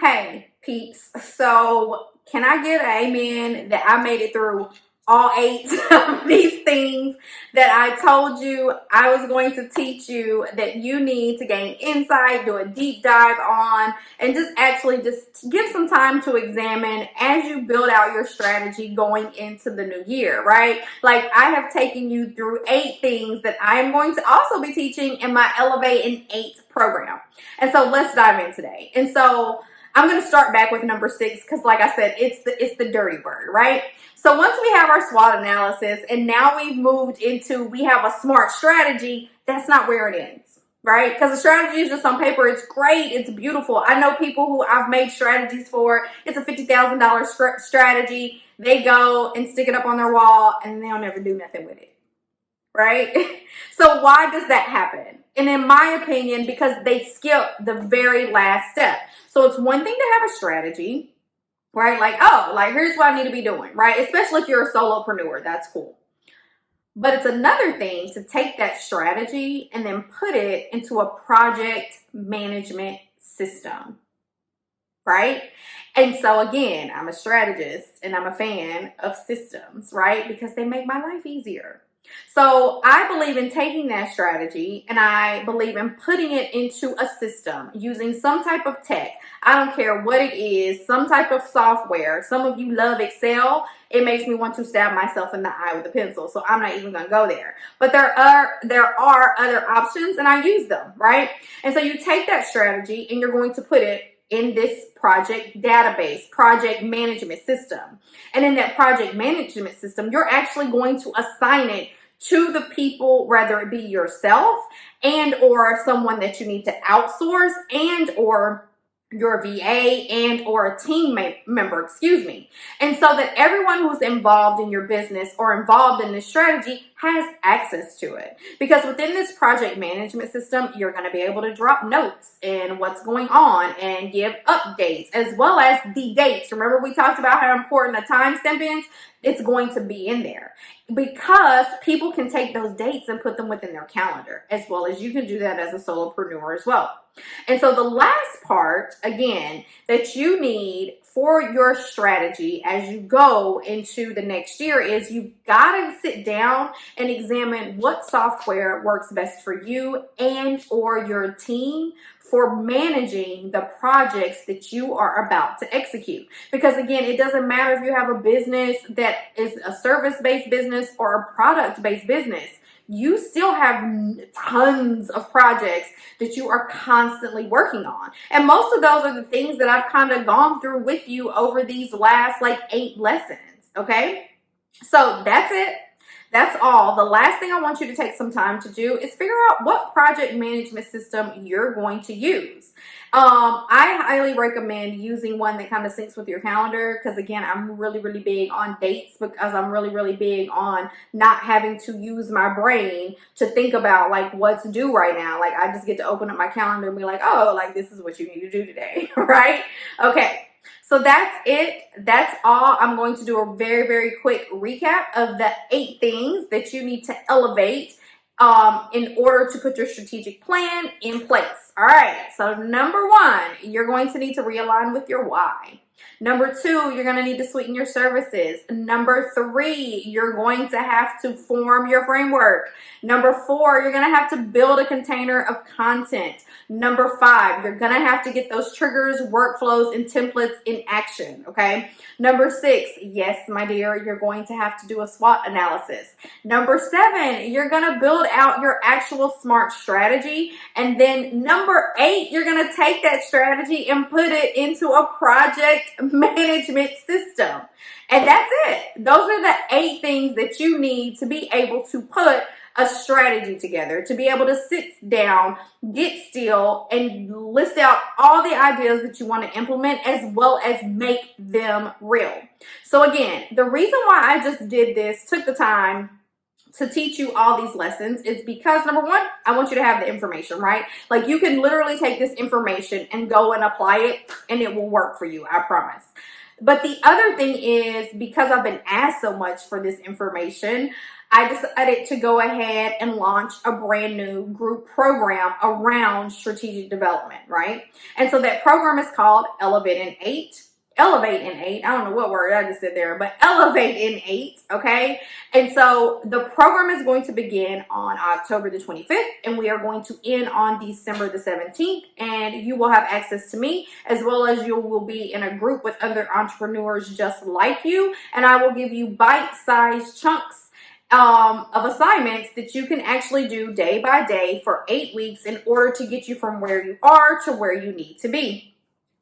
Hey, peeps. So, can I get an amen that I made it through all 8 of these things that I told you I was going to teach you that you need to gain insight, do a deep dive on, and just give some time to examine as you build out your strategy going into the new year, right? Like, I have taken you through 8 things that I am going to also be teaching in my Elevate in 8 program. And so let's dive in today. And so I'm going to start back with number 6 because, like I said, it's the dirty word, right? So once we have our SWOT analysis and now we've moved into we have a smart strategy, that's not where it ends, right? Because the strategy is just on paper. It's great. It's beautiful. I know people who I've made strategies for. It's a $50,000 strategy. They go and stick it up on their wall and they'll never do nothing with it, right? So why does that happen? And in my opinion, because they skip the very last step. So it's one thing to have a strategy, right? Like, oh, like here's what I need to be doing, right? Especially if you're a solopreneur, that's cool. But it's another thing to take that strategy and then put it into a project management system, right? And so again, I'm a strategist and I'm a fan of systems, right? Because they make my life easier. So I believe in taking that strategy and I believe in putting it into a system using some type of tech. I don't care what it is, some type of software. Some of you love Excel. It makes me want to stab myself in the eye with a pencil. So I'm not even going to go there. But there are other options and I use them, right? And so you take that strategy and you're going to put it in this project database, project management system. And in that project management system, you're actually going to assign it to the people, whether it be yourself and or someone that you need to outsource and or your VA and or a team member, And so that everyone who's involved in your business or involved in this strategy has access to it. Because within this project management system, you're going to be able to drop notes in what's going on and give updates as well as the dates. Remember we talked about how important a timestamp is? It's going to be in there because people can take those dates and put them within their calendar, as well as you can do that as a solopreneur as well. And so the last part, again, that you need for your strategy as you go into the next year is you've got to sit down and examine what software works best for you and or your team for managing the projects that you are about to execute. Because again, it doesn't matter if you have a business that is a service-based business or a product-based business. You still have tons of projects that you are constantly working on. And most of those are the things that I've kind of gone through with you over these last 8 lessons, okay? So that's it. That's all. The last thing I want you to take some time to do is figure out what project management system you're going to use. I highly recommend using one that kind of syncs with your calendar because, again, I'm really, really big on dates because I'm really, really big on not having to use my brain to think about, what's due right now. I just get to open up my calendar and be like, oh, this is what you need to do today, right? Okay. So that's it. That's all. I'm going to do a very, very quick recap of the 8 things that you need to elevate in order to put your strategic plan in place. All right. So number 1, you're going to need to realign with your why. Number 2, you're going to need to sweeten your services. Number 3, you're going to have to form your framework. Number 4, you're going to have to build a container of content. Number 5, you're going to have to get those triggers, workflows, and templates in action, okay? Number 6, yes, my dear, you're going to have to do a SWOT analysis. Number 7, you're going to build out your actual smart strategy. And then number 8, you're going to take that strategy and put it into a project management system. And that's it. Those are the 8 things that you need to be able to put a strategy together, to be able to sit down, get still, and list out all the ideas that you want to implement as well as make them real. So again, the reason why I just did this, took the time to teach you all these lessons is because, number 1, I want you to have the information, right? You can literally take this information and go and apply it and it will work for you, I promise. But the other thing is, because I've been asked so much for this information, I decided to go ahead and launch a brand new group program around strategic development, right? And so that program is called Elevate in 8. Elevate in 8. I don't know what word I just said there, but Elevate in 8, okay? And so the program is going to begin on October the 25th, and we are going to end on December the 17th, and you will have access to me, as well as you will be in a group with other entrepreneurs just like you, and I will give you bite-sized chunks of assignments that you can actually do day by day for 8 weeks in order to get you from where you are to where you need to be.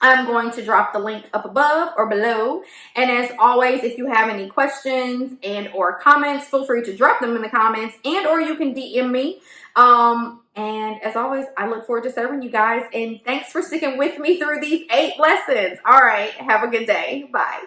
I'm going to drop the link up above or below. And as always, if you have any questions and or comments, feel free to drop them in the comments, and or you can DM me. And as always, I look forward to serving you guys. And thanks for sticking with me through these 8 lessons. All right. Have a good day. Bye.